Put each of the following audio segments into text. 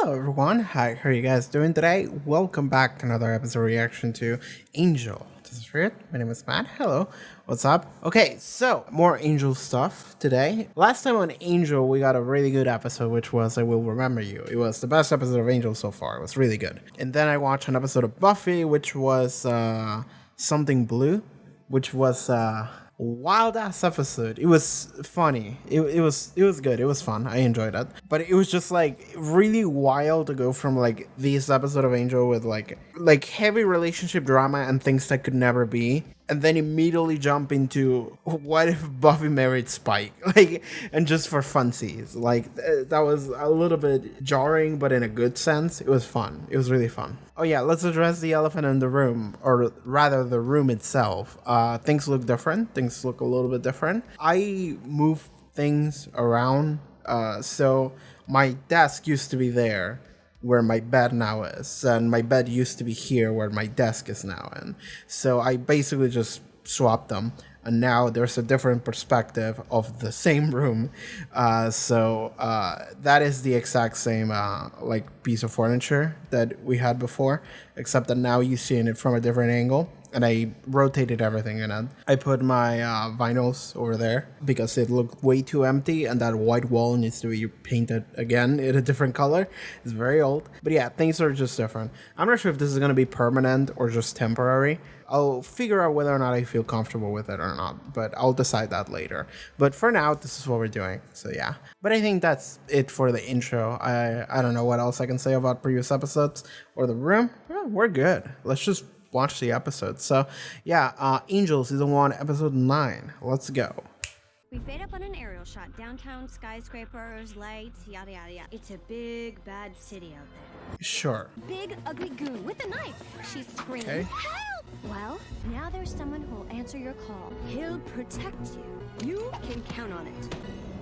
Hello everyone, hi, how are you guys doing today? Welcome back to another episode reaction to Angel. This is Riot, my name is Matt, hello, what's up? Okay, so more Angel stuff today. Last time on Angel we got a really good episode which was I Will Remember You. It was the best episode of Angel so far, it was really good. And then I watched an episode of Buffy which was Something Blue, which was wild ass episode. It was funny. It was good. It was fun. I enjoyed it. But it was just like really wild to go from like this episode of Angel with like heavy relationship drama and things that could never be, and then immediately jump into what if Buffy married Spike, like, and just for funsies. Like that was a little bit jarring, but in a good sense. It was fun. It was really fun. Oh yeah, let's address the elephant in the room, or rather the room itself. Things look different. Things look a little bit different. I move things around. So my desk used to be there where my bed now is, and my bed used to be here where my desk is now in. So I basically just swapped them, and now there's a different perspective of the same room. So that is the exact same like piece of furniture that we had before, except that now you see it from a different angle. And I rotated everything in it. I put my vinyls over there because it looked way too empty, and that white wall needs to be painted again in a different color. It's very old. But yeah, things are just different. I'm not sure if this is going to be permanent or just temporary. I'll figure out whether or not I feel comfortable with it or not, but I'll decide that later. But for now, this is what we're doing. So yeah. But I think that's it for the intro. I don't know what else I can say about previous episodes or the room. Yeah, we're good. Let's just watch the episode. So yeah, Angel season 1 episode 9. Let's go. We fade up on an aerial shot. Downtown, skyscrapers, lights, yada yada yada. It's a big, bad city out there. Sure. Big, ugly goon with a knife. She's screaming, Okay. help! Well, now there's someone who'll answer your call. He'll protect you. You can count on it.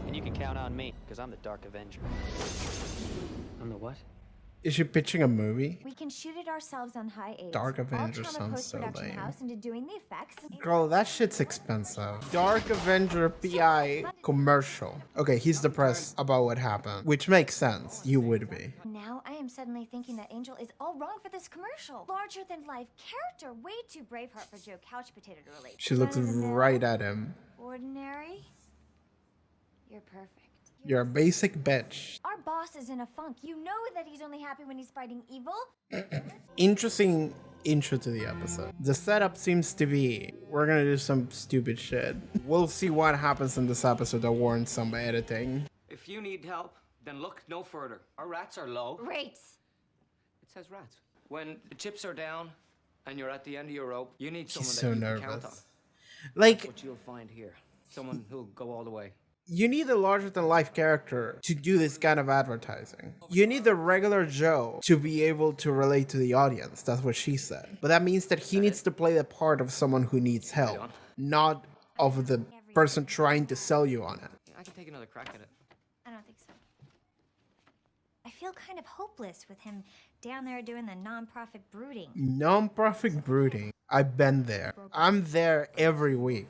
And you can count on me, because I'm the Dark Avenger. I'm the what? Is she pitching a movie? We can shoot it ourselves on high 8. Dark Avenger I'll sounds so post-production lame. house into doing the effects. Girl, that shit's expensive. Dark Avenger PI commercial. Okay, he's depressed about what happened, which makes sense. You would be. Now I am suddenly thinking that Angel is all wrong for this commercial. Larger than life character, way too Braveheart for Joe Couch Potato to relate. She looks right at him. Ordinary. You're perfect. You're a basic bitch. Our boss is in a funk. You know that he's only happy when he's fighting evil. Interesting intro to the episode. The setup seems to be we're gonna do some stupid shit. We'll see what happens in this episode that warrants some editing. If you need help, then look no further. Our rats are low. Rates. It says rats. When the chips are down and you're at the end of your rope, you need someone He's that so you can count on. nervous. Like, What you'll find here. Someone who'll go all the way. you need a larger than life character to do this kind of advertising. You need the regular Joe to be able to relate to the audience. That's what she said. But that means that he needs to play the part of someone who needs help, not of the person trying to sell you on it. I can take another crack at it. I don't think so. I feel kind of hopeless with him down there doing the non-profit brooding. Non-profit brooding. I've been there. I'm there every week.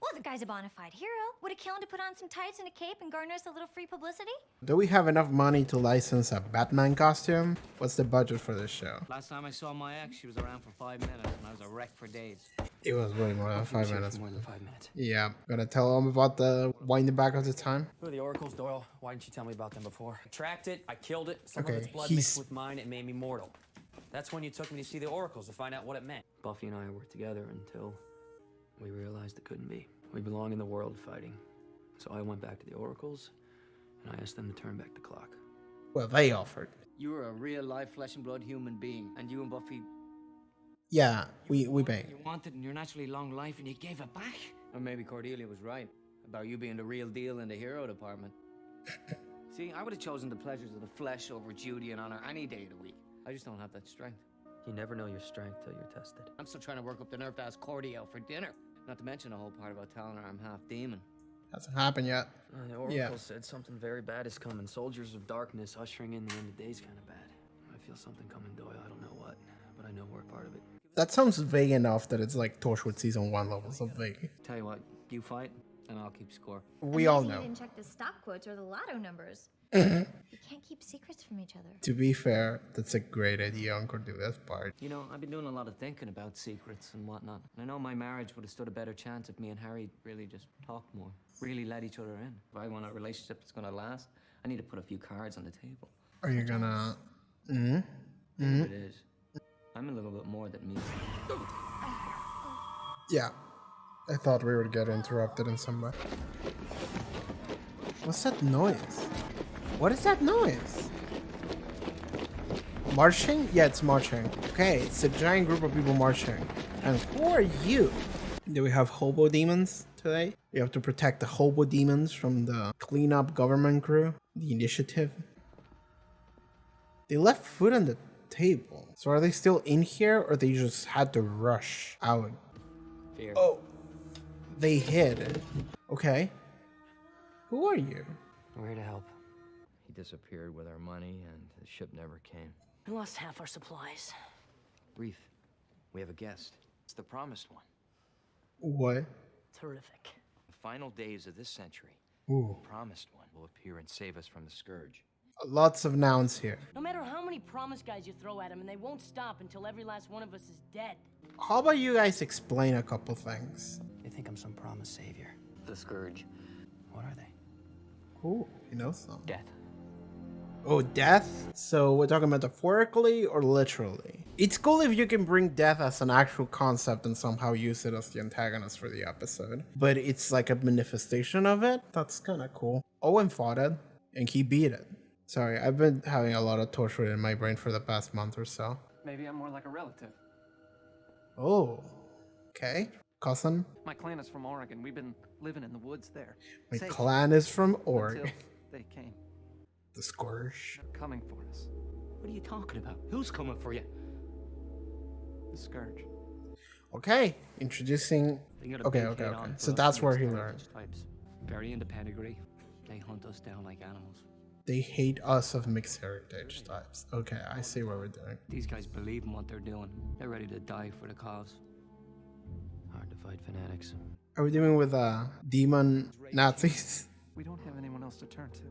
Well, the guy's a bona fide hero. Would it kill him to put on some tights and a cape and garner us a little free publicity? Do we have enough money to license a Batman costume? What's the budget for this show? Last time I saw my ex, she was around for 5 minutes, and I was a wreck for days. It was way more than 5 minutes. More than 5 minutes. Yeah, gonna tell them about the winding back of the time. Who are the oracles, Doyle? Why didn't you tell me about them before? I tracked it, I killed it, some Okay, of its blood he's- mixed with mine, it made me mortal. That's when you took me to see the oracles to find out what it meant. Buffy and I worked together until we realized it couldn't be. We belong in the world fighting. So I went back to the oracles, and I asked them to turn back the clock. Well, they offered. You were a real life flesh and blood human being, and you and Buffy, Yeah, we bang. you wanted in your naturally long life, and you gave it back. Or maybe Cordelia was right about you being the real deal in the hero department. See, I would have chosen the pleasures of the flesh over duty and honor any day of the week. I just don't have that strength. You never know your strength till you're tested. I'm still trying to work up the nerve to ask Cordy out for dinner. Not to mention the whole part about telling her I'm half demon. Hasn't happened yet. The oracle said something very bad is coming. Soldiers of darkness ushering in the end of days kind of bad. I feel something coming, Doyle. I don't know what, but I know we're part of it. That sounds vague enough that it's like Torchwood season 1 levels of vague. Tell you what, you fight, and I'll keep score. We all Amazing know. You didn't check the stock quotes or the lotto numbers. You can't keep secrets from each other. To be fair, that's a great idea on Cordelia's part. You know, I've been doing a lot of thinking about secrets and whatnot. And I know my marriage would have stood a better chance if me and Harry really just talked more, really let each other in. If I want a relationship that's gonna last, I need to put a few cards on the table. Are you gonna... It is. I'm a little bit more than me. Yeah. I thought we would get interrupted in some way. What's that noise? What is that noise? Marching? Yeah, it's marching. Okay, it's a giant group of people marching. And who are you? Do we have hobo demons today? We have to protect the hobo demons from the cleanup government crew. The initiative. They left food on the table. So are they still in here or they just had to rush out? Fear. Oh, they hid. Okay. Who are you? We're here to help. He disappeared with our money, and the ship never came. We lost half our supplies. Reef, we have a guest. It's the promised one. What? Terrific. The final days of this century, Ooh. the promised one will appear and save us from the scourge. Lots of nouns here. No matter how many promise guys you throw at them, and they won't stop until every last one of us is dead. How about you guys explain a couple things? They think I'm some promised savior. The Scourge. What are they? Cool. You know some. Death. Oh, death? So we're talking metaphorically or literally? It's cool if you can bring death as an actual concept and somehow use it as the antagonist for the episode. But it's like a manifestation of it. That's kind of cool. Owen fought it and he beat it. Sorry, I've been having a lot of torture in my brain for the past month or so. Maybe I'm more like a relative. Oh, okay. Cousin? My clan is from Oregon. We've been living in the woods there. My Safe clan is from until Oregon. they came. The Scourge. They're coming for us. What are you talking about? Who's coming for you? The Scourge. Okay, introducing... They got a Okay, big okay, head okay. on So for us that's where mixed he heritage learned. Types. Very into pedigree. They hunt us down like animals. They hate us of mixed heritage types. Okay, I see what we're doing. These guys believe in what they're doing. They're ready to die for the cause. Hard to fight fanatics. Are we dealing with demon Nazis? We don't have anyone else to turn to.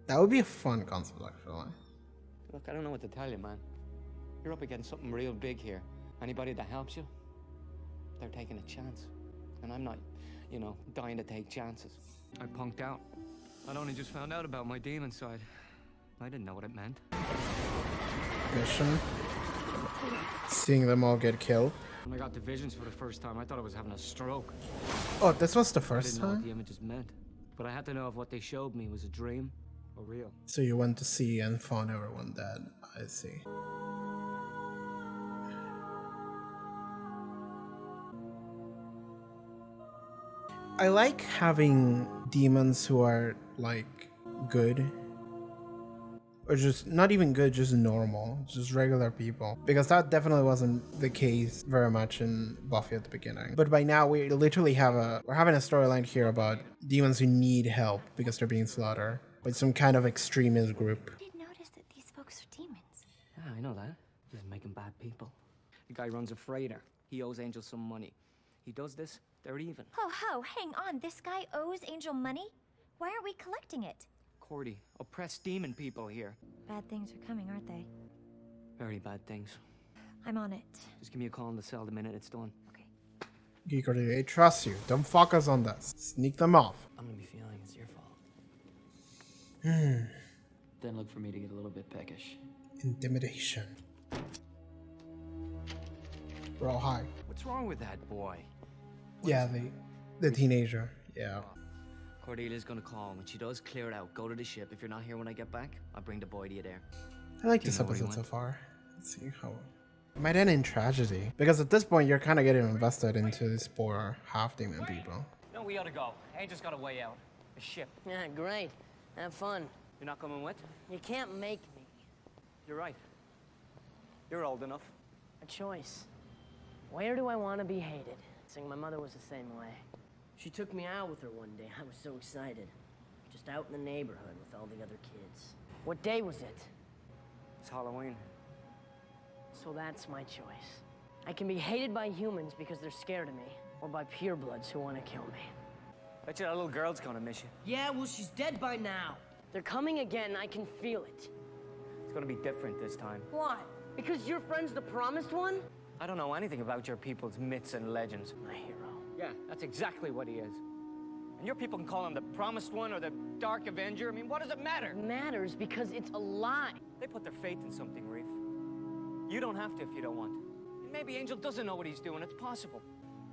That would be a fun concept, actually. Look, I don't know what to tell you, man. You're up against something real big here. Anybody that helps you, they're taking a chance. And I'm not, you know, dying to take chances. I punked out. I'd only just found out about my demon side. I didn't know what it meant. Mission. Seeing them all get killed. When I got the visions for the first time, I thought I was having a stroke. Oh, this was the I first didn't know what time? the images meant. But I had to know if what they showed me was a dream or real. So you went to see and found everyone dead. I see. I like having demons who are like good. Or just not even good, just normal, just regular people. Because that definitely wasn't the case very much in Buffy at the beginning. But by now we literally we're having a storyline here about demons who need help because they're being slaughtered by some kind of extremist group. I did notice that these folks are demons. Yeah, I know that. Just making bad people. The guy runs a freighter. He owes Angel some money. He does this, they're even. Ho ho, hang on. This guy owes Angel money? Why aren't we collecting it? Cordy, oppressed demon people here. Bad things are coming, aren't they? Very bad things. I'm on it. Just give me a call in the cell the minute it's done. Okay. Geekordy, I trust you. Don't fuck us on this. Sneak them off. I'm gonna be feeling it's your fault. Then look for me to get a little bit peckish. Intimidation. We're all high. What's wrong with that boy? Yeah, the teenager. Yeah. Cordelia's gonna call. When she does, clear it out. Go to the ship. If you're not here when I get back, I'll bring the boy to you there. I like Do you this know where he episode so went? far. Let's see how. It might end in tragedy. Because at this point, you're kind of getting invested into these poor half-demon people. No, we ought to go. Angel's got a way out. A ship. Yeah, great. Have fun. You're not coming with? You can't make me. You're right. You're old enough. A choice. Where do I want to be hated? Saying my mother was the same way. She took me out with her one day. I was so excited. Just out in the neighborhood with all the other kids. What day was it? It's Halloween. So that's my choice. I can be hated by humans because they're scared of me, or by purebloods who want to kill me. Bet you that little girl's gonna miss you. Yeah, well, she's dead by now. They're coming again. I can feel it. It's gonna be different this time. Why? Because your friend's the promised one? I don't know anything about your people's myths and legends. My hero. Yeah, that's exactly what he is. And your people can call him the Promised One or the Dark Avenger. I mean, what does it matter? It matters because it's a lie. They put their faith in something, Reef. You don't have to if you don't want to. And maybe Angel doesn't know what he's doing. It's possible.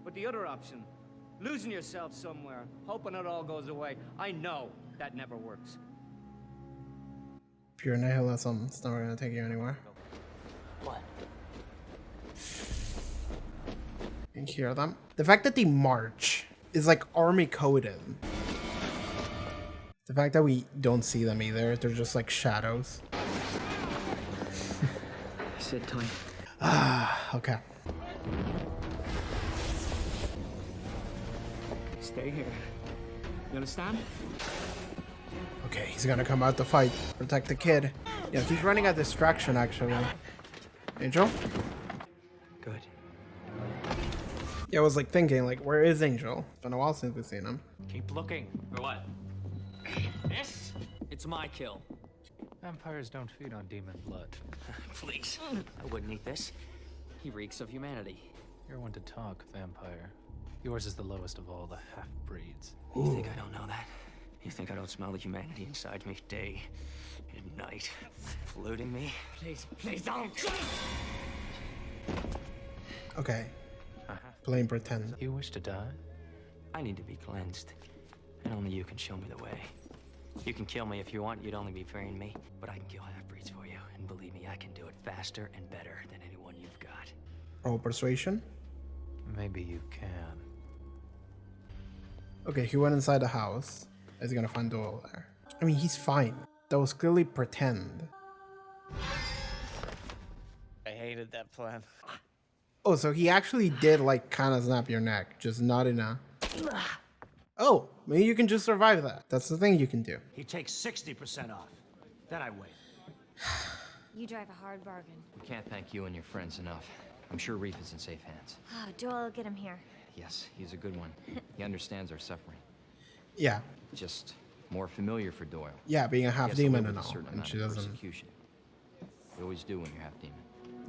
But the other option, losing yourself somewhere, hoping it all goes away, I know that never works. Pure nihilism. It's never gonna take you anywhere. What? You can hear them. The fact that they march is like army coded. The fact that we don't see them either, they're just like shadows. Sit tight. Okay. Stay here. You understand? Okay, he's gonna come out to fight. Protect the kid. Yeah, he's running a distraction actually. Angel? Good. Yeah, I was like thinking, like, where is Angel? It's been a while since we've seen him. Keep looking. For what? This? It's my kill. Vampires don't feed on demon blood. Please. I wouldn't eat this. He reeks of humanity. You're one to talk, vampire. Yours is the lowest of all the half-breeds. You think I don't know that? You think I don't smell the humanity inside me day and night, polluting me? Please don't. Okay. Plain pretend. You wish to die? I need to be cleansed, and only you can show me the way. You can kill me if you want, you'd only be freeing me, but I can kill half-breeds for you, and believe me, I can do it faster and better than anyone you've got. Oh, persuasion? Maybe you can. Okay, he went inside the house. Is he gonna find Doyle there? I mean, he's fine. That was clearly pretend. I hated that plan. Oh, so he actually did like kind of snap your neck, just not in a... Oh, maybe you can just survive that. That's the thing you can do. He takes 60% off. Then I wait. You drive a hard bargain. We can't thank you and your friends enough. I'm sure Reef is in safe hands. Oh, Joel, get him here. Yes, he's a good one. He understands our suffering. Yeah, Just more familiar for Doyle. yeah, being a He half has to demon live and with a all, certain and amount she of doesn't. persecution. You always do when you're half demon.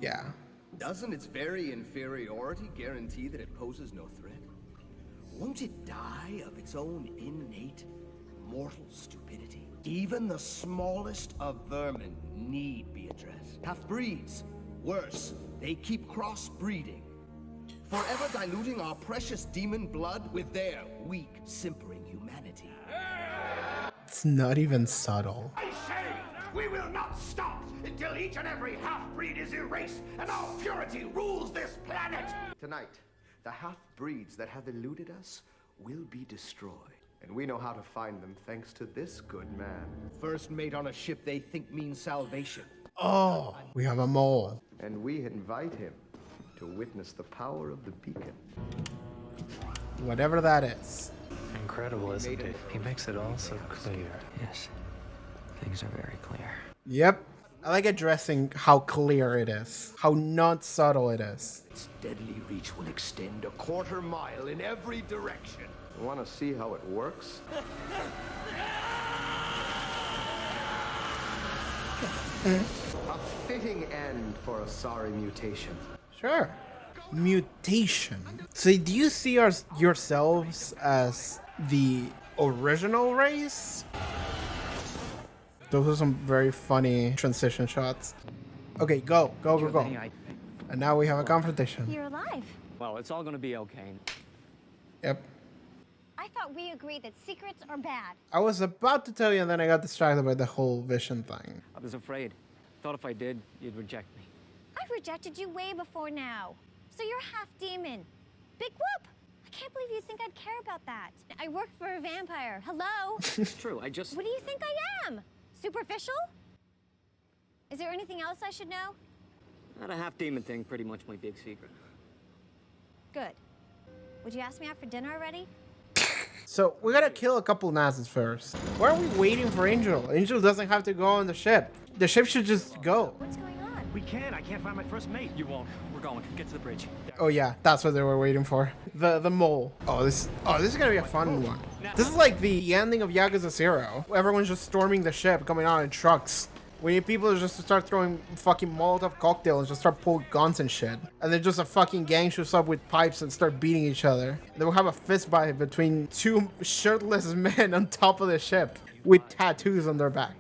Yeah. Doesn't its very inferiority guarantee that it poses no threat? Won't it die of its own innate, mortal stupidity? Even the smallest of vermin need be addressed. Half-breeds. Worse, they keep cross-breeding, forever diluting our precious demon blood with their weak, simpering humanity. It's not even subtle. I say, we will not stop until each and every half-breed is erased and our purity rules this planet. Tonight, the half-breeds that have eluded us will be destroyed. And we know how to find them thanks to this good man. First mate on a ship they think means salvation. Oh, we have a mole. And we invite him to witness the power of the beacon. Whatever that is. Incredible, isn't it? He makes it all so clear. Yes, things are very clear. Yep. I like addressing how clear it is. How not subtle it is. Its deadly reach will extend a quarter mile in every direction. You want to see how it works? A fitting end for a sorry mutation. Sure. Mutation. So do you see yourselves as the original race? Those are some very funny transition shots. Okay, go. And now we have a confrontation. You're alive. Well, it's all gonna be okay. Yep. I thought we agreed that secrets are bad. I was about to tell you, and then I got distracted by the whole vision thing. I was afraid. Thought if I did, you'd reject me. I rejected you way before now. So you're half demon. Big whoop! I can't believe you think I'd care about that. I work for a vampire. Hello? It's true, I just... What do you think I am? Superficial? Is there anything else I should know? Not a half-demon thing, pretty much my big secret. Good. Would you ask me out for dinner already? So we gotta kill a couple Nazis first. Why are we waiting for Angel? Angel doesn't have to go on the ship. The ship should just go. What's going on? We can't. I can't find my first mate. You won't. We're going. Get to the bridge. Oh yeah, that's what they were waiting for. The mole. This is gonna be a fun one. This is like the ending of Yakuza 0. Everyone's just storming the ship, coming out in trucks. We need people just to start throwing fucking Molotov cocktails and just start pulling guns and shit. And then just a fucking gang shows up with pipes and start beating each other. Then we'll have a fist fight between two shirtless men on top of the ship with tattoos on their back.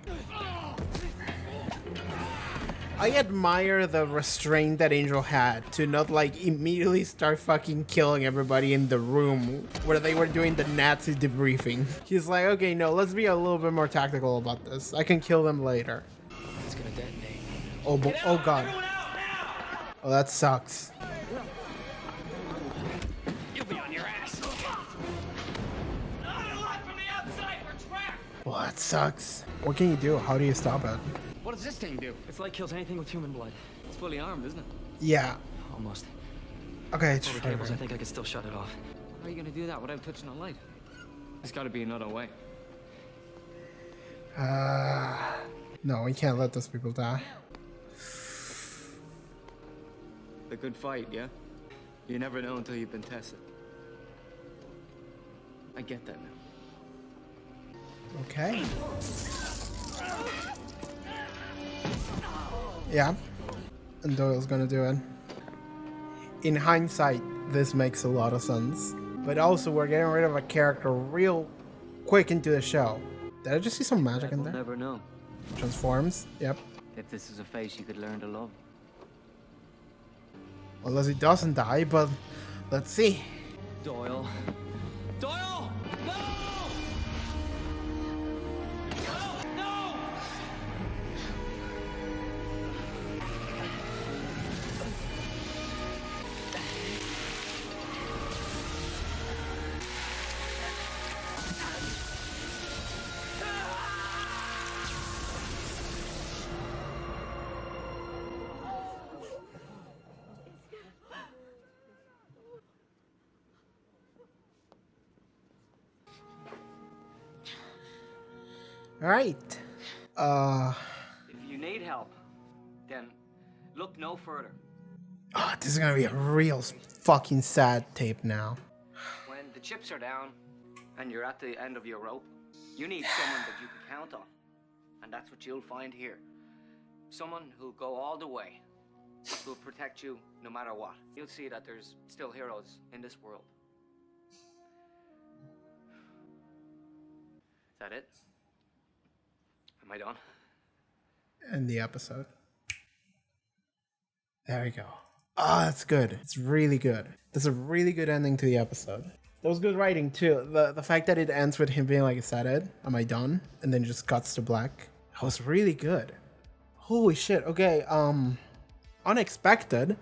I admire the restraint that Angel had to not like immediately start fucking killing everybody in the room where they were doing the Nazi debriefing. He's like, okay, no, let's be a little bit more tactical about this. I can kill them later. It's gonna detonate. Oh god. Oh, that sucks. You'll be on your ass. Well, that sucks. What can you do? How do you stop it? What does this thing do? It's like kills anything with human blood. It's fully armed, isn't it? Yeah. Almost. Okay, All the cables, I think I could still shut it off. How are you gonna do that without touching the light? There's gotta be another way. No, we can't let those people die. A good fight, yeah? You never know until you've been tested. I get that now. Okay. Yeah. And Doyle's gonna do it. In hindsight, this makes a lot of sense. But also, we're getting rid of a character real quick into the show. Did I just see some magic in We'll there? never know Transforms. Yep. if this is a face you could learn to love. Unless he doesn't die, but let's see. Doyle. Doyle! No! No! No! All right. If you need help, then look no further. Oh, this is gonna be a real fucking sad tape now. When the chips are down and you're at the end of your rope, you need someone that you can count on. And that's what you'll find here. Someone who'll go all the way, who'll protect you no matter what. You'll see that there's still heroes in this world. Is that it? Am I done? End the episode. There we go. Oh, that's good. It's really good. That's a really good ending to the episode. That was good writing too. The fact that it ends with him being like, is that it? Am I done? And then just cuts to black. That was really good. Holy shit. Okay, unexpected.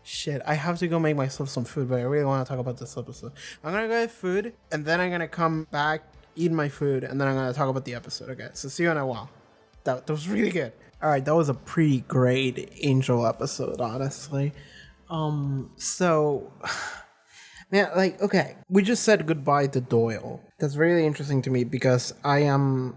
Shit, I have to go make myself some food, but I really want to talk about this episode. I'm gonna go get food, and then I'm gonna come back, eat my food, and then I'm gonna talk about the episode. Okay, so see you in a while. That was really good. All right, that was a pretty great Angel episode, honestly. So, man, like, okay, we just said goodbye to Doyle. That's really interesting to me because I am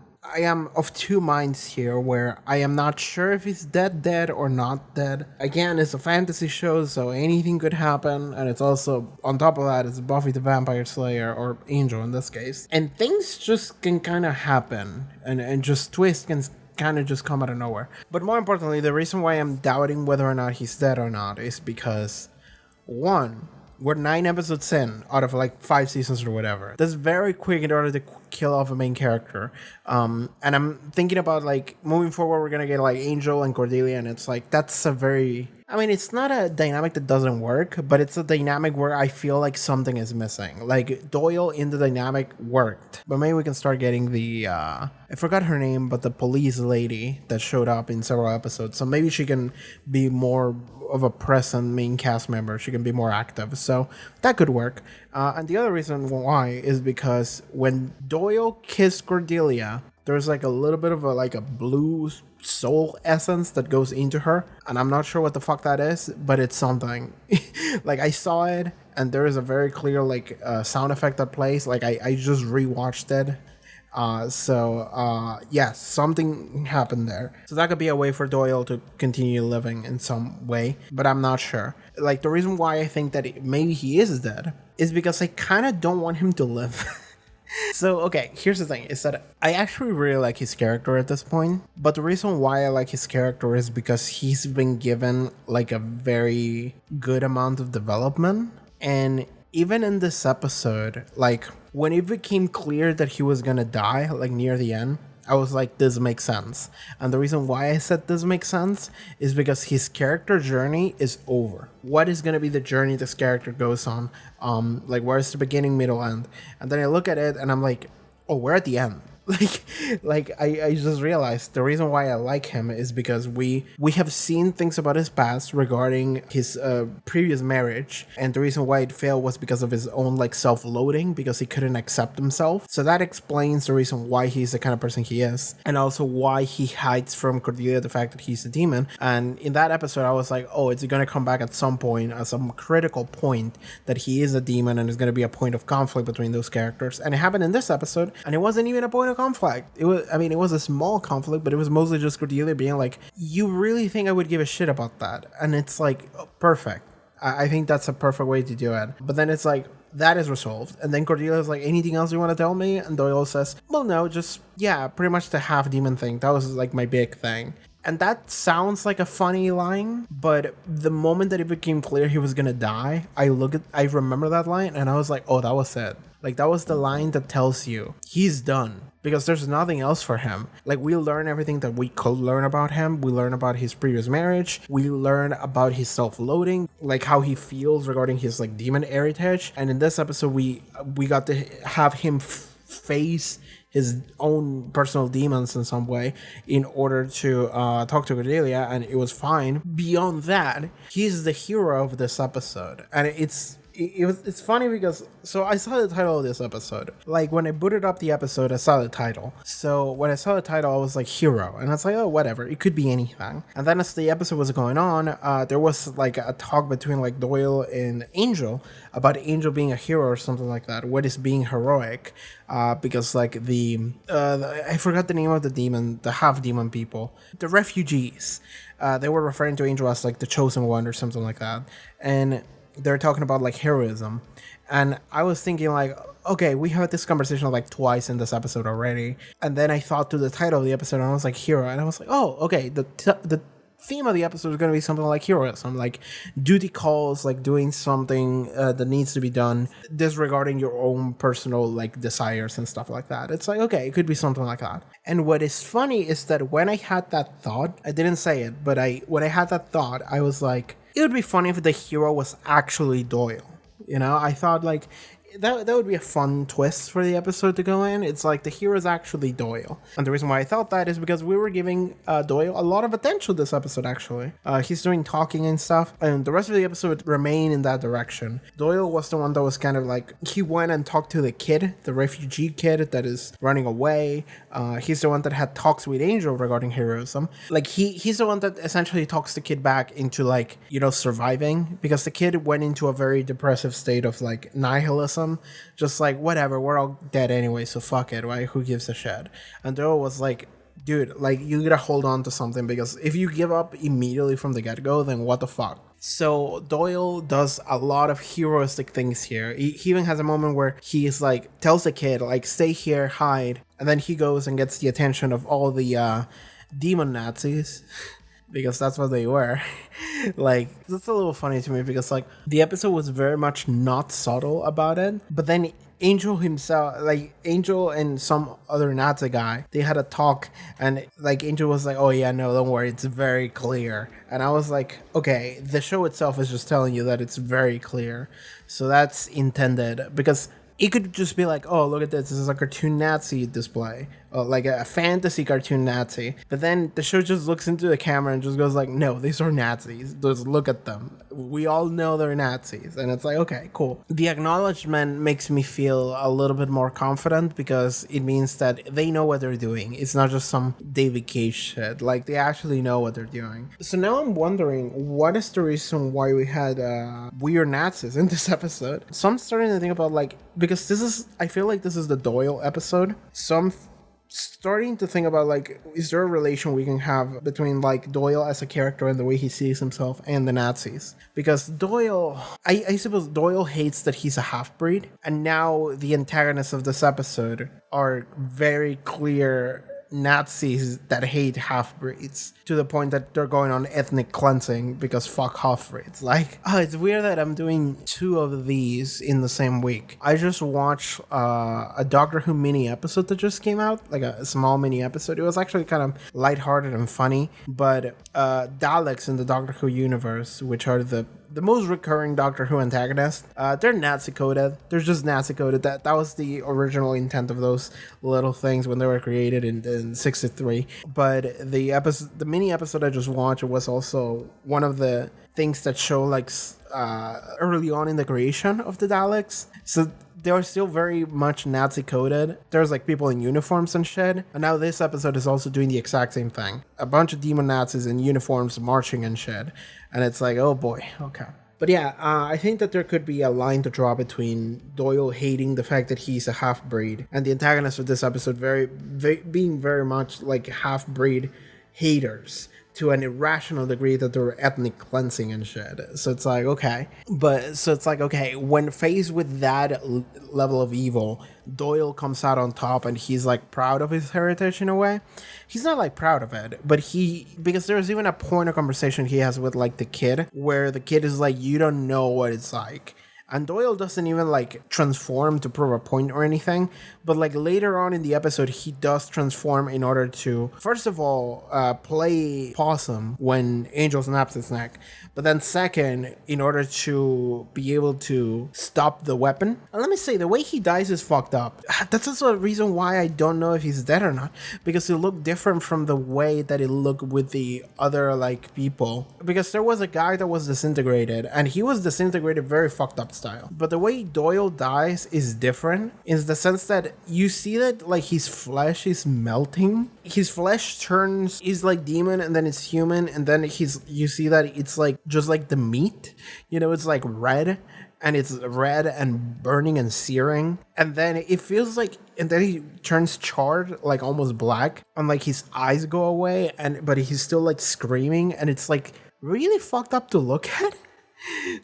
of two minds here where I am not sure if he's dead or not dead. Again, it's a fantasy show, so anything could happen, and it's also, on top of that, it's Buffy the Vampire Slayer, or Angel in this case. And things just can kind of happen, and just twists can kind of just come out of nowhere. But more importantly, the reason why I'm doubting whether or not he's dead or not is because, one, we're 9 episodes in out of like 5 seasons or whatever. That's very quick in order to kill off a main character. And I'm thinking about like moving forward, we're gonna get like Angel and Cordelia, and it's like that's a very, I mean, it's not a dynamic that doesn't work, but it's a dynamic where I feel like something is missing. Like Doyle in the dynamic worked, but maybe we can start getting the I forgot her name, but the police lady that showed up in several episodes. So maybe she can be more of a present main cast member. She can be more active, so that could work. And the other reason why is because when Doyle kissed Cordelia, there's like a little bit of a blue soul essence that goes into her, and I'm not sure what the fuck that is, but it's something. Like I saw it, and there is a very clear like sound effect that plays. Like I just rewatched it, Yes, something happened there. So that could be a way for Doyle to continue living in some way, but I'm not sure. Like, the reason why I think that maybe he is dead is because I kind of don't want him to live. So, okay, here's the thing, is that I actually really like his character at this point, but the reason why I like his character is because he's been given like a very good amount of development. And even in this episode, like when it became clear that he was gonna die, like near the end, I was like, this makes sense. And the reason why I said this makes sense is because his character journey is over. What is going to be the journey this character goes on? Like, where's the beginning, middle, end? And then I look at it and I'm like, oh, we're at the end. I just realized the reason why I like him is because we have seen things about his past regarding his previous marriage, and the reason why it failed was because of his own like self-loathing, because he couldn't accept himself. So that explains the reason why he's the kind of person he is, and also why he hides from Cordelia the fact that he's a demon. And in that episode I was like, oh, it's gonna come back at some point, at some critical point, that he is a demon, and there's gonna be a point of conflict between those characters. And it happened in this episode, and it wasn't even a point of conflict. It was a small conflict, but it was mostly just Cordelia being like, you really think I would give a shit about that? And it's like, oh, perfect. I think that's a perfect way to do it. But then it's like, that is resolved. And then Cordelia is like, anything else you want to tell me? And Doyle says, well, no, just, yeah, pretty much the half demon thing. That was like my big thing. And that sounds like a funny line, but the moment that it became clear he was gonna die, I remember that line and I was like, oh, that was it. Like, that was the line that tells you he's done, because there's nothing else for him. Like, we learn everything that we could learn about him. We learn about his previous marriage. We learn about his self-loathing, like how he feels regarding his like demon heritage. And in this episode, we got to have him face his own personal demons in some way in order to talk to Cordelia, and it was fine. Beyond that, he's the hero of this episode, and it's funny because, so I saw the title of this episode. Like, when I booted up the episode, I saw the title. So when I saw the title, I was like, hero. And I was like, oh, whatever. It could be anything. And then as the episode was going on, there was like a talk between like Doyle and Angel about Angel being a hero or something like that. What is being heroic? Because like I forgot the name of the demon, the half demon people, the refugees. They were referring to Angel as like the chosen one or something like that. And they're talking about like heroism, and I was thinking like, okay, we had this conversation like twice in this episode already, and then I thought to the title of the episode and I was like, hero, and I was like, oh, okay, the theme of the episode is going to be something like heroism, like duty calls, like doing something that needs to be done, disregarding your own personal like desires and stuff like that. It's like, okay, it could be something like that. And what is funny is that when I had that thought, I didn't say it, but when I had that thought, I was like, it would be funny if the hero was actually Doyle. You know, I thought like that would be a fun twist for the episode to go in. It's like the hero is actually Doyle. And the reason why I thought that is because we were giving Doyle a lot of attention this episode, actually. He's doing talking and stuff, and the rest of the episode remain in that direction. Doyle was the one that was kind of like, he went and talked to the kid, the refugee kid that is running away. He's the one that had talks with Angel regarding heroism. Like, he's the one that essentially talks the kid back into like, you know, surviving, because the kid went into a very depressive state of like nihilism. Just like, whatever, we're all dead anyway, so fuck it, right? Who gives a shit? And Doyle was like, dude, like, you gotta hold on to something, because if you give up immediately from the get-go, then what the fuck? So Doyle does a lot of heroistic things here. He even has a moment where he is like, tells the kid like, stay here, hide, and then he goes and gets the attention of all the demon Nazis. Because that's what they were. Like, that's a little funny to me, because like the episode was very much not subtle about it, but then Angel himself, like Angel and some other Nazi guy, they had a talk, and like Angel was like, oh yeah, no, don't worry, it's very clear. And I was like, okay, the show itself is just telling you that it's very clear. So that's intended, because it could just be like, oh, look at this is a cartoon Nazi display. like a fantasy cartoon Nazi. But then the show just looks into the camera and just goes like, no, these are Nazis. Just look at them. We all know they're Nazis. And it's like, okay, cool. The acknowledgement makes me feel a little bit more confident because it means that they know what they're doing. It's not just some David Cage shit. Like, they actually know what they're doing. So now I'm wondering, what is the reason why we had weird Nazis in this episode? So I'm starting to think about, like, because I feel like this is the Doyle episode. So I'm starting to think about, like, is there a relation we can have between, like, Doyle as a character and the way he sees himself and the Nazis? Because Doyle, I suppose Doyle hates that he's a half-breed, and now the antagonists of this episode are very clear Nazis that hate half-breeds to the point that they're going on ethnic cleansing because fuck half-breeds. Like, it's weird that I'm doing two of these in the same week. I just watched a Doctor Who mini episode that just came out, like a small mini episode. It was actually kind of lighthearted and funny, but Daleks in the Doctor Who universe, which are the most recurring Doctor Who antagonists, they're Nazi coded. They're just Nazi coded. That was the original intent of those little things when they were created in 63. But the mini episode I just watched was also one of the things that show, like, early on in the creation of the Daleks. So they are still very much Nazi coded. There's, like, people in uniforms and shit. And now this episode is also doing the exact same thing. A bunch of demon Nazis in uniforms marching and shit. And it's like, oh boy, okay. But yeah, I think that there could be a line to draw between Doyle hating the fact that he's a half-breed and the antagonist of this episode being very much like half-breed haters to an irrational degree that they're ethnic cleansing and shit. So it's like, okay. When faced with that level of evil, Doyle comes out on top and he's, like, proud of his heritage in a way. He's not, like, proud of it, but because there's even a point of conversation he has with, like, the kid, where the kid is like, you don't know what it's like. And Doyle doesn't even, like, transform to prove a point or anything. But, like, later on in the episode, he does transform in order to, first of all, play possum when Angel snaps his neck. But then second, in order to be able to stop the weapon. And let me say, the way he dies is fucked up. That's also a reason why I don't know if he's dead or not. Because it looked different from the way that it looked with the other, like, people. Because there was a guy that was disintegrated. And he was disintegrated very fucked up style. But the way Doyle dies is different in the sense that you see that, like, his flesh is melting. His flesh is like demon and then it's human, and then you see that it's like just like the meat, you know, it's like red, and it's red and burning and searing, and then it feels like, and then he turns charred, like almost black, and like his eyes go away, but he's still like screaming, and it's like really fucked up to look at.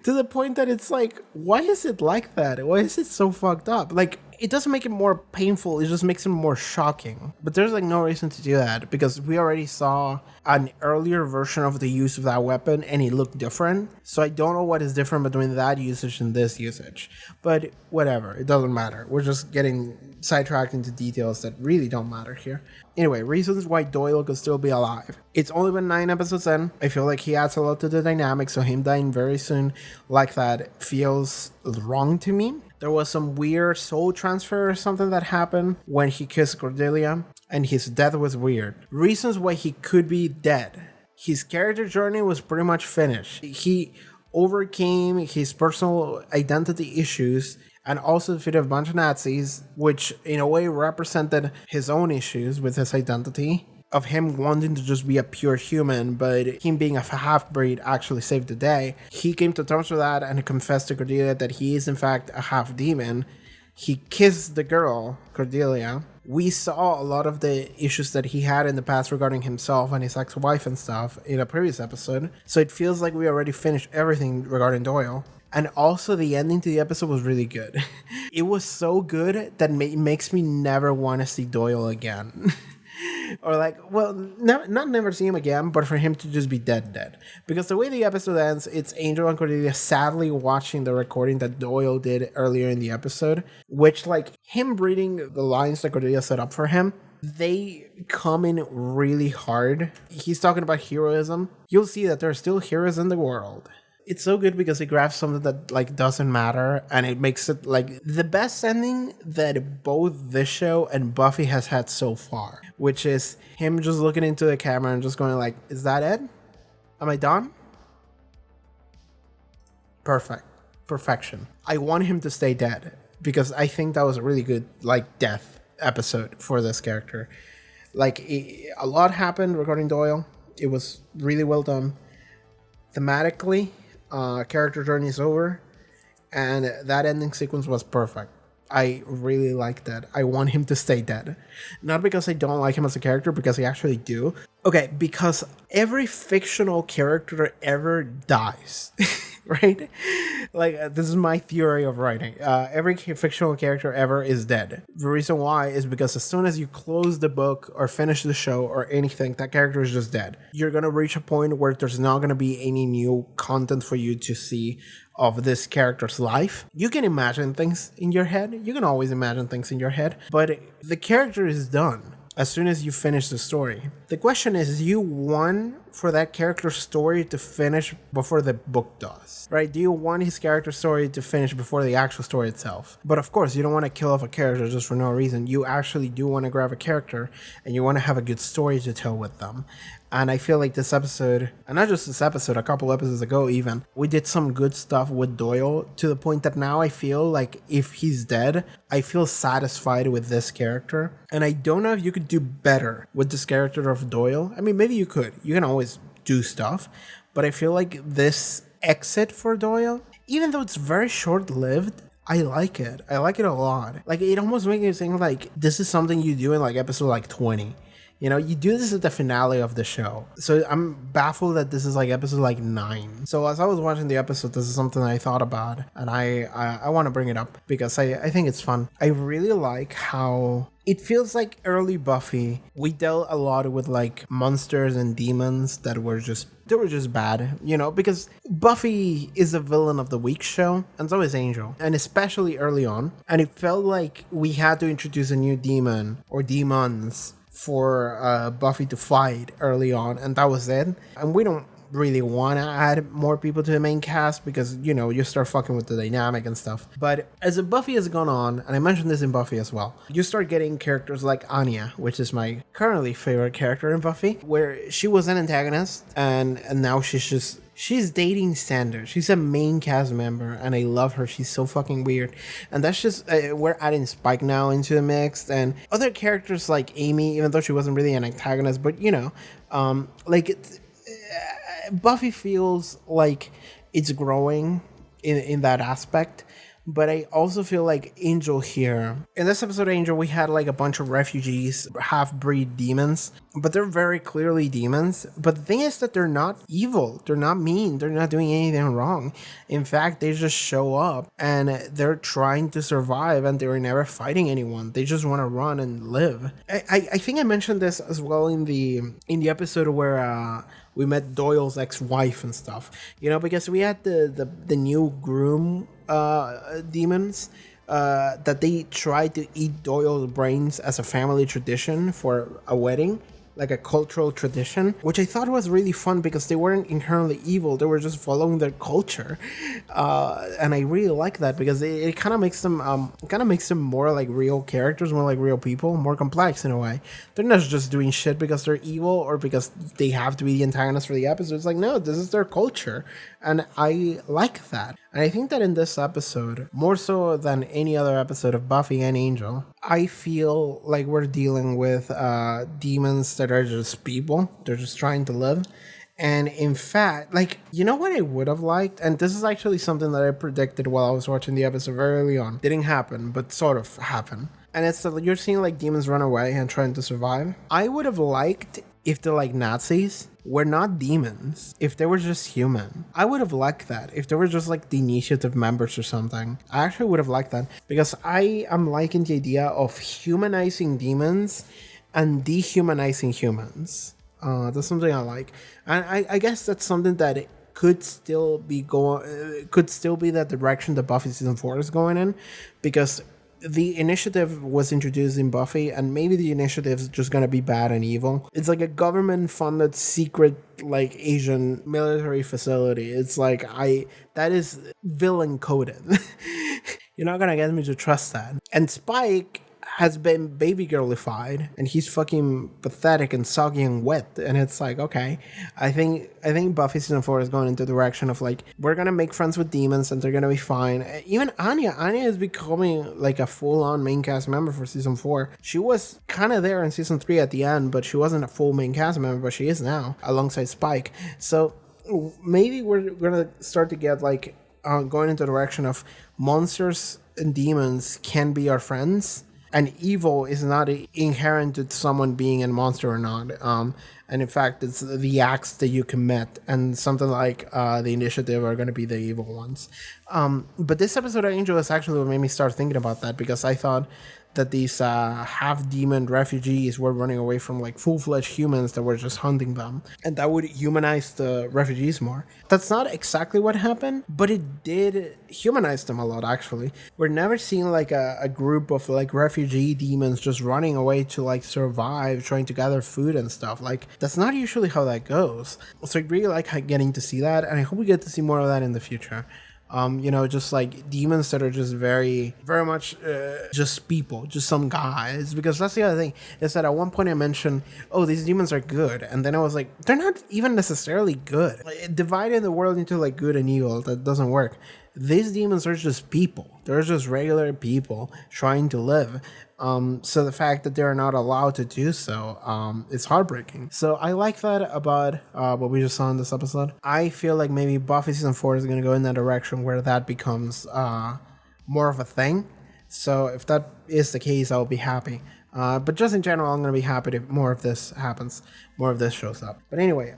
To the point that it's like, why is it like that? Why is it so fucked up? Like, it doesn't make it more painful, it just makes it more shocking. But there's, like, no reason to do that, because we already saw an earlier version of the use of that weapon, and it looked different. So I don't know what is different between that usage and this usage. But whatever, it doesn't matter. We're just getting sidetracked into details that really don't matter here. Anyway, reasons why Doyle could still be alive. It's only been 9 episodes in. I feel like he adds a lot to the dynamic, so him dying very soon like that feels wrong to me. There was some weird soul transfer or something that happened when he kissed Cordelia, and his death was weird. Reasons why he could be dead. His character journey was pretty much finished. He overcame his personal identity issues and also defeated a bunch of Nazis, which in a way represented his own issues with his identity, of him wanting to just be a pure human, but him being a half-breed actually saved the day. He came to terms with that and confessed to Cordelia that he is in fact a half-demon. He kissed the girl, Cordelia. We saw a lot of the issues that he had in the past regarding himself and his ex-wife and stuff in a previous episode, so it feels like we already finished everything regarding Doyle. And also the ending to the episode was really good. It was so good that it makes me never want to see Doyle again. Or like, well, not never see him again, but for him to just be dead. Because the way the episode ends, it's Angel and Cordelia sadly watching the recording that Doyle did earlier in the episode, which, like, him reading the lines that Cordelia set up for him, they come in really hard. He's talking about heroism. You'll see that there are still heroes in the world. it's so good because it grabs something that like doesn't matter and it makes it like the best ending that both this show and Buffy has had so far, which is him just looking into the camera and just going like, is that it? Am I done? Perfection. I want him to stay dead because I think that was a really good like death episode for this character. Like a lot happened regarding Doyle. It was really well done. Thematically, character journey is over, and that ending sequence was perfect. I really like that. I want him to stay dead. Not because I don't like him as a character, because I actually do. Okay, because every fictional character ever dies, right? Like, this is my theory of writing. Every fictional character ever is dead. The reason why is because as soon as you close the book or finish the show or anything, that character is just dead. You're going to reach a point where there's not going to be any new content for you to see of this character's life. You can imagine things in your head. You can always imagine things in your head, but the character is done as soon as you finish the story. The question is, you want for that character's story to finish before the book does, right? Do you want his character story to finish before the actual story itself? But of course, you don't want to kill off a character just for no reason. You actually do want to grab a character and you want to have a good story to tell with them. And I feel like this episode, and not just this episode, a couple episodes ago even, we did some good stuff with Doyle to the point that now I feel like if he's dead, I feel satisfied with this character. And I don't know if you could do better with this character of Doyle. I mean, maybe you could. You can always do stuff. But I feel like this exit for Doyle, even though it's very short-lived, I like it. I like it a lot. Like, it almost makes me think like this is something you do in like episode like 20. You know, you do this at the finale of the show. So I'm baffled that this is like episode like 9. So as I was watching the episode, this is something I thought about. And I want to bring it up because I think it's fun. I really like how it feels like early Buffy. We dealt a lot with like monsters and demons that were just bad, you know, because Buffy is a villain of the week show, and so is Angel, and especially early on. And it felt like we had to introduce a new demon or demons for Buffy to fight early on, and that was it. And we don't really want to add more people to the main cast because, you know, you start fucking with the dynamic and stuff. But as the Buffy has gone on, and I mentioned this in Buffy as well, you start getting characters like Anya, which is my currently favorite character in Buffy, where she was an antagonist and now she's dating Sander. She's a main cast member, and I love her. She's so fucking weird. And that's just, we're adding Spike now into the mix, and other characters like Amy, even though she wasn't really an antagonist, but, you know, Buffy feels like it's growing in that aspect. But I also feel like Angel here. In this episode of Angel, we had like a bunch of refugees, half-breed demons. But they're very clearly demons. But the thing is that they're not evil. They're not mean. They're not doing anything wrong. In fact, they just show up and they're trying to survive and they're never fighting anyone. They just want to run and live. I think I mentioned this as well in the episode where we met Doyle's ex-wife and stuff. You know, because we had the new groom demons that they tried to eat Doyle's brains as a family tradition for a wedding, like a cultural tradition, which I thought was really fun because they weren't inherently evil. They were just following their culture. And I really like that because it kind of makes them more like real characters, more like real people, more complex in a way. They're not just doing shit because they're evil or because they have to be the antagonists for the episode. It's like, no, this is their culture. And I like that. And I think that in this episode, more so than any other episode of Buffy and Angel, I feel like we're dealing with demons that are just people. They're just trying to live. And in fact, like, you know what I would have liked? And this is actually something that I predicted while I was watching the episode very early on. Didn't happen, but sort of happened. And it's that you're seeing like demons run away and trying to survive. I would have liked if they're like Nazis were not demons, if they were just human. I would have liked that. If they were just like the initiative members or something. I actually would have liked that because I am liking the idea of humanizing demons and dehumanizing humans. That's something I like. And I guess that's something that could still be that direction that Buffy season 4 is going in, because the initiative was introduced in Buffy, and maybe the initiative is just gonna be bad and evil. It's like a government-funded secret, like, Asian military facility. It's like, that is villain coded. You're not gonna get me to trust that. And Spike has been baby girlified, and he's fucking pathetic and soggy and wet, and it's like, okay, I think Buffy season 4 is going into the direction of like, we're gonna make friends with demons and they're gonna be fine. Even Anya is becoming like a full-on main cast member for season 4. She was kind of there in season 3 at the end, but she wasn't a full main cast member, but she is now alongside Spike. So maybe we're gonna start to get like going into the direction of monsters and demons can be our friends, and evil is not inherent to someone being a monster or not. And in fact, it's the acts that you commit, and something like the initiative are going to be the evil ones. But this episode of Angel is actually what made me start thinking about that, because I thought that these half-demon refugees were running away from like full-fledged humans that were just hunting them, and that would humanize the refugees more. That's not exactly what happened, but it did humanize them a lot, actually. We're never seeing like a group of like refugee demons just running away to like survive, trying to gather food and stuff. Like, that's not usually how that goes. So I really like getting to see that, and I hope we get to see more of that in the future. Just like demons that are just very, very much just people, just some guys. Because that's the other thing, is that at one point I mentioned, oh, these demons are good. And then I was like, they're not even necessarily good. Like, dividing the world into like good and evil, that doesn't work. These demons are just people. They're just regular people trying to live. So the fact that they're not allowed to do so, it's heartbreaking. So I like that about what we just saw in this episode. I feel like maybe Buffy season 4 is going to go in that direction where that becomes more of a thing. So if that is the case, I'll be happy. But just in general, I'm going to be happy if more of this happens, more of this shows up. But anyway,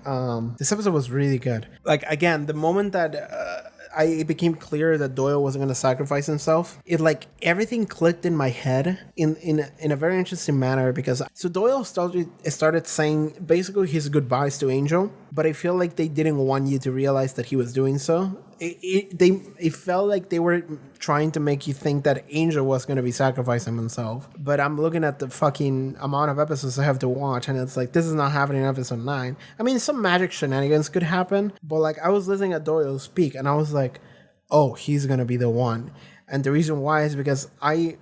this episode was really good. Like, again, the moment that it became clear that Doyle wasn't going to sacrifice himself, it like everything clicked in my head in a very interesting manner, because so Doyle started saying basically his goodbyes to Angel, but I feel like they didn't want you to realize that he was doing so. It felt like they were trying to make you think that Angel was going to be sacrificing himself. But I'm looking at the fucking amount of episodes I have to watch, and it's like, this is not happening in episode 9. I mean, some magic shenanigans could happen, but like, I was listening at Doyle speak, and I was like, oh, he's going to be the one. And the reason why is because I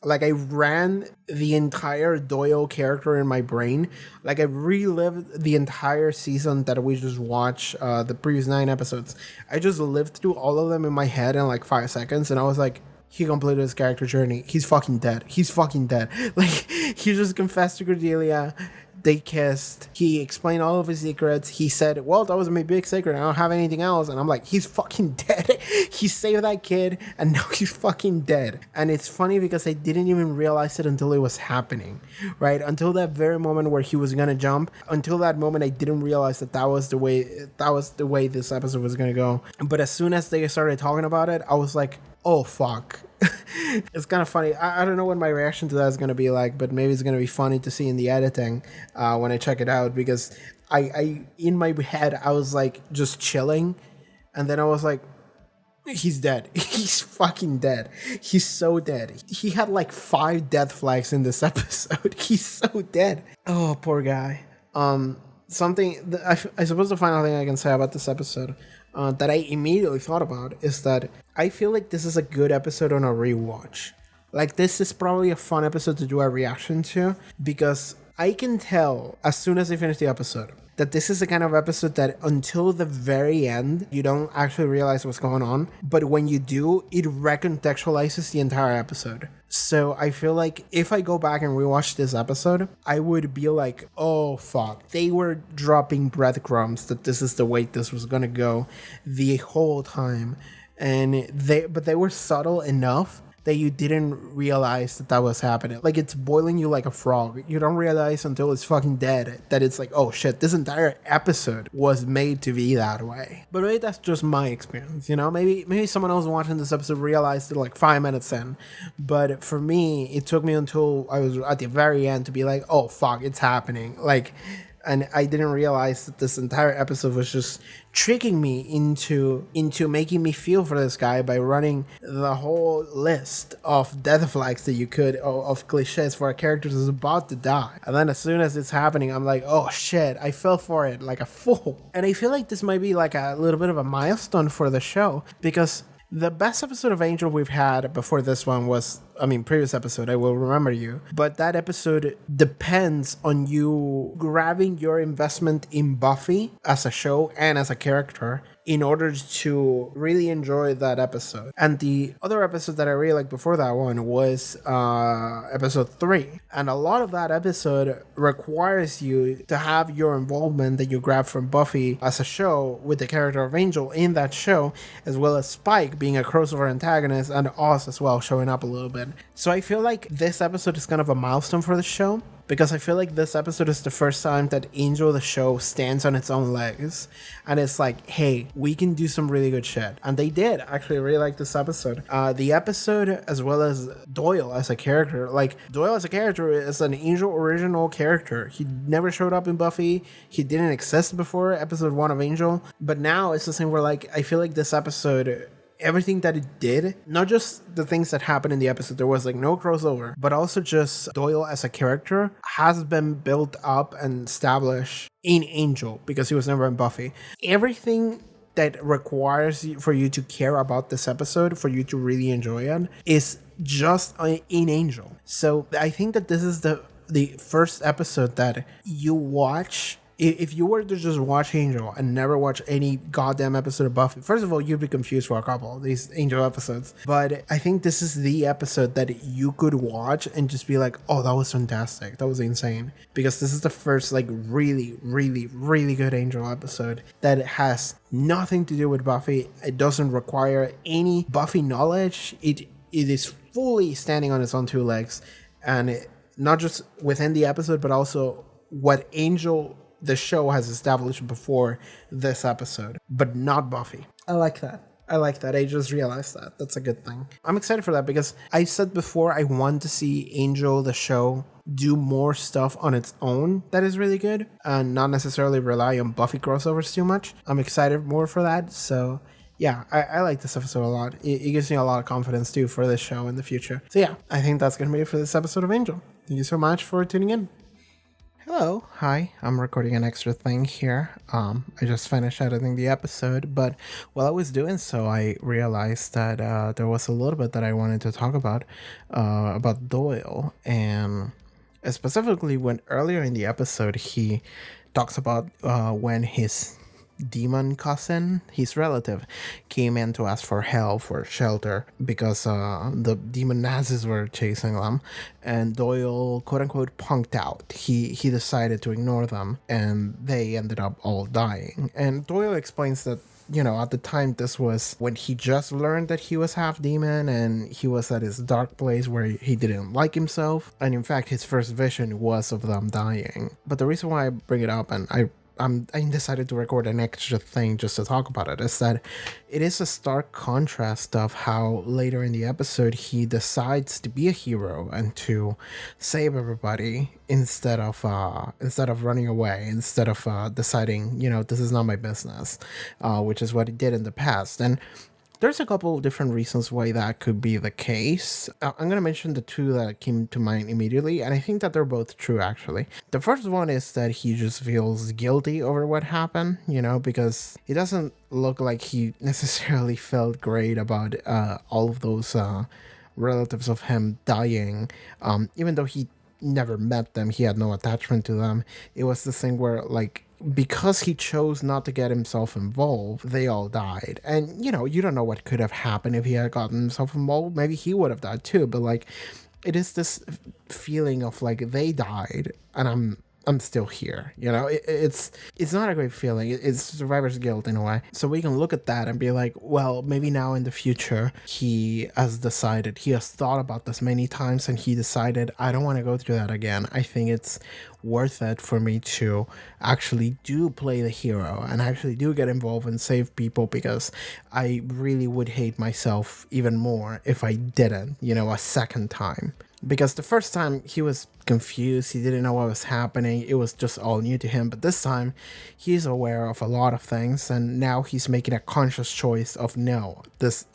ran the entire Doyle character in my brain. Like, I relived the entire season that we just watched, the previous 9 episodes. I just lived through all of them in my head in like 5 seconds, and I was like, he completed his character journey. He's fucking dead. He's fucking dead. Like, he just confessed to Cordelia. They kissed. He explained all of his secrets. He said, well, that was my big secret. I don't have anything else. And I'm like, he's fucking dead. He saved that kid, and now he's fucking dead. And it's funny because I didn't even realize it until it was happening, right? Until that very moment where he was going to jump. Until that moment, I didn't realize that was the way this episode was going to go. But as soon as they started talking about it, I was like, oh, fuck. It's kind of funny. I don't know what my reaction to that is going to be like, but maybe it's going to be funny to see in the editing when I check it out, because I in my head, I was like just chilling, and then I was like, he's dead. He's fucking dead. He's so dead. He had like 5 death flags in this episode. He's so dead. Oh, poor guy. Something that I suppose the final thing I can say about this episode that I immediately thought about is that I feel like this is a good episode on a rewatch. Like, this is probably a fun episode to do a reaction to, because I can tell as soon as I finish the episode that this is the kind of episode that until the very end, you don't actually realize what's going on. But when you do, it recontextualizes the entire episode. So I feel like if I go back and rewatch this episode, I would be like, oh, fuck. They were dropping breadcrumbs that this is the way this was going to go the whole time. And they were subtle enough that you didn't realize that was happening. Like, it's boiling you like a frog. You don't realize until it's fucking dead that it's like, oh shit, this entire episode was made to be that way. But maybe that's just my experience, you know? Maybe someone else watching this episode realized it like 5 minutes in. But for me, it took me until I was at the very end to be like, oh fuck, it's happening. Like, and I didn't realize that this entire episode was just tricking me into making me feel for this guy by running the whole list of death flags that you could, of cliches for a character that's about to die. And then as soon as it's happening, I'm like, oh shit, I fell for it like a fool. And I feel like this might be like a little bit of a milestone for the show, because the best episode of Angel we've had before this one was, previous episode, I Will Remember You. But that episode depends on you grabbing your investment in Buffy as a show and as a character in order to really enjoy that episode. And the other episode that I really liked before that one was episode 3. And a lot of that episode requires you to have your involvement that you grab from Buffy as a show with the character of Angel in that show, as well as Spike being a crossover antagonist and Oz as well showing up a little bit. So I feel like this episode is kind of a milestone for the show, because I feel like this episode is the first time that Angel the show stands on its own legs, and it's like, hey, we can do some really good shit. And they did. Actually, I really like this episode. The episode, as well as Doyle as a character, like Doyle as a character is an Angel original character. He never showed up in Buffy. He didn't exist before episode 1 of Angel, but now it's the same where, like, I feel like this episode, everything that it did, not just the things that happened in the episode, there was like no crossover, but also just Doyle as a character has been built up and established in Angel because he was never in Buffy. Everything that requires for you to care about this episode, for you to really enjoy it, is just in Angel. So I think that this is the first episode that you watch. If you were to just watch Angel and never watch any goddamn episode of Buffy, first of all, you'd be confused for a couple of these Angel episodes. But I think this is the episode that you could watch and just be like, oh, that was fantastic. That was insane. Because this is the first, like, really, really, really good Angel episode that has nothing to do with Buffy. It doesn't require any Buffy knowledge. It is fully standing on its own 2 legs. And not just within the episode, but also what Angel the show has established before this episode, but not Buffy. I like that. I just realized that. That's a good thing. I'm excited for that because I said before I want to see Angel the show do more stuff on its own that is really good and not necessarily rely on Buffy crossovers too much. I'm excited more for that. So yeah, I like this episode a lot. It gives me a lot of confidence too for this show in the future. So yeah, I think that's going to be it for this episode of Angel. Thank you so much for tuning in. Hello, hi, I'm recording an extra thing here. I just finished editing the episode, but while I was doing so, I realized that there was a little bit that I wanted to talk about Doyle, and specifically when earlier in the episode he talks about when his demon cousin, his relative, came in to ask for help, for shelter, because the demon Nazis were chasing them, and Doyle, quote unquote, punked out. He decided to ignore them, and they ended up all dying. And Doyle explains that, you know, at the time, this was when he just learned that he was half demon and he was at his dark place where he didn't like himself. And in fact, his first vision was of them dying. But the reason why I bring it up, and I decided to record an extra thing just to talk about it, is that it is a stark contrast of how later in the episode he decides to be a hero and to save everybody instead of running away, instead of deciding, you know, this is not my business, which is what he did in the past. And there's a couple of different reasons why that could be the case. I'm going to mention the 2 that came to mind immediately, and I think that they're both true, actually. The first one is that he just feels guilty over what happened, you know, because he doesn't look like he necessarily felt great about all of those relatives of him dying, even though he never met them, he had no attachment to them. It was the thing where, like, because he chose not to get himself involved, they all died. And, you know, you don't know what could have happened if he had gotten himself involved. Maybe he would have died too, but, like, it is this feeling of, like, they died and I'm still here, you know. It's not a great feeling. It's survivor's guilt in a way. So we can look at that and be like, well, maybe now in the future he has thought about this many times, and he decided, I don't want to go through that again. I think it's worth it for me to actually do play the hero and actually do get involved and save people, because I really would hate myself even more if I didn't, you know, a second time. because the first time he was confused, he didn't know what was happening, it was just all new to him. But this time he's aware of a lot of things, and now he's making a conscious choice of, no,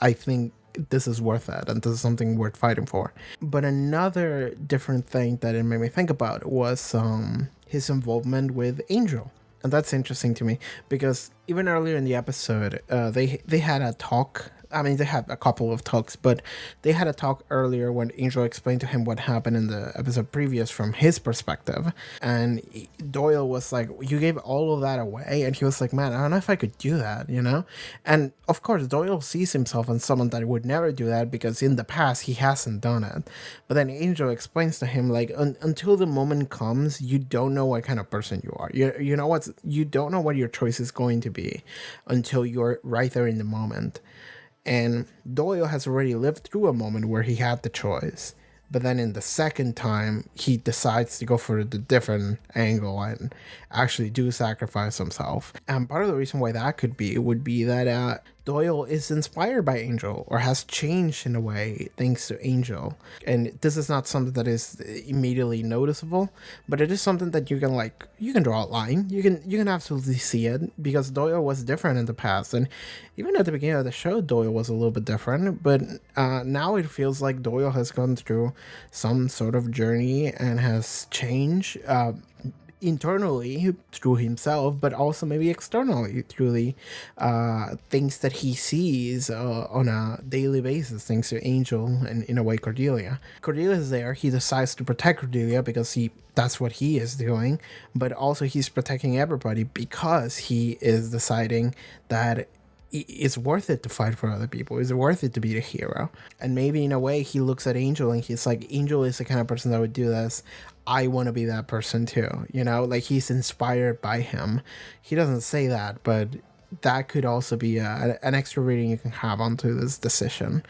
I think this is worth it, and this is something worth fighting for. But another different thing that it made me think about was his involvement with Angel. And that's interesting to me, because even earlier in the episode, they had a talk. I mean, they had a couple of talks, but they had a talk earlier when Angel explained to him what happened in the episode previous from his perspective. And Doyle was like, you gave all of that away? And he was like, man, I don't know if I could do that, you know? And of course, Doyle sees himself as someone that would never do that, because in the past, he hasn't done it. But then Angel explains to him, like, until the moment comes, you don't know what kind of person you are. You know what? You don't know what your choice is going to be until you're right there in the moment. And Doyle has already lived through a moment where he had the choice. But then in the second time, he decides to go for the different angle and actually do sacrifice himself. And part of the reason why that would be that Doyle is inspired by Angel, or has changed in a way thanks to Angel. And this is not something that is immediately noticeable, but it is something that you can draw a line. You can absolutely see it, because Doyle was different in the past. And even at the beginning of the show, Doyle was a little bit different, but now it feels like Doyle has gone through some sort of journey and has changed internally through himself, but also maybe externally through the things that he sees on a daily basis, thanks to Angel and, in a way, Cordelia. Cordelia is there. He decides to protect Cordelia because that's what he is doing, but also he's protecting everybody because he is deciding that it's worth it to fight for other people. It's worth it to be the hero. And maybe in a way he looks at Angel and he's like, Angel is the kind of person that would do this. I want to be that person too. You know, like, he's inspired by him. He doesn't say that, but that could also be an extra reading you can have onto this decision.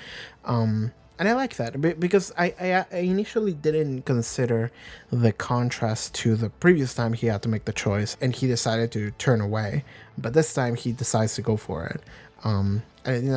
And I like that because I initially didn't consider the contrast to the previous time he had to make the choice and he decided to turn away. But this time he decides to go for it. I think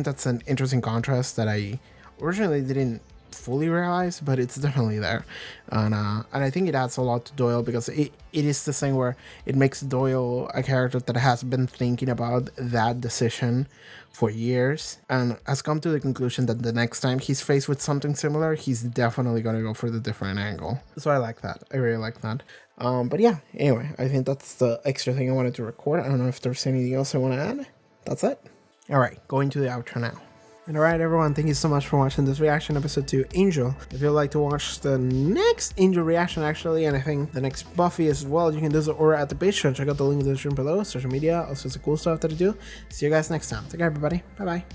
that's an interesting contrast that I originally didn't fully realize, but it's definitely there. And I think it adds a lot to Doyle, because it is the thing where it makes Doyle a character that has been thinking about that decision for years and has come to the conclusion that the next time he's faced with something similar, he's definitely going to go for the different angle. So I like that. I really like that. But yeah, anyway, I think that's the extra thing I wanted to record. I don't know if there's anything else I want to add. That's it. All right, going to the outro now. And alright everyone, thank you so much for watching this reaction episode to Angel. If you'd like to watch the next Angel reaction actually, and I think the next Buffy as well, you can do so or at the page. Check out the link in the description below, social media, all sorts of cool stuff that I do. See you guys next time. Take care everybody. Bye bye.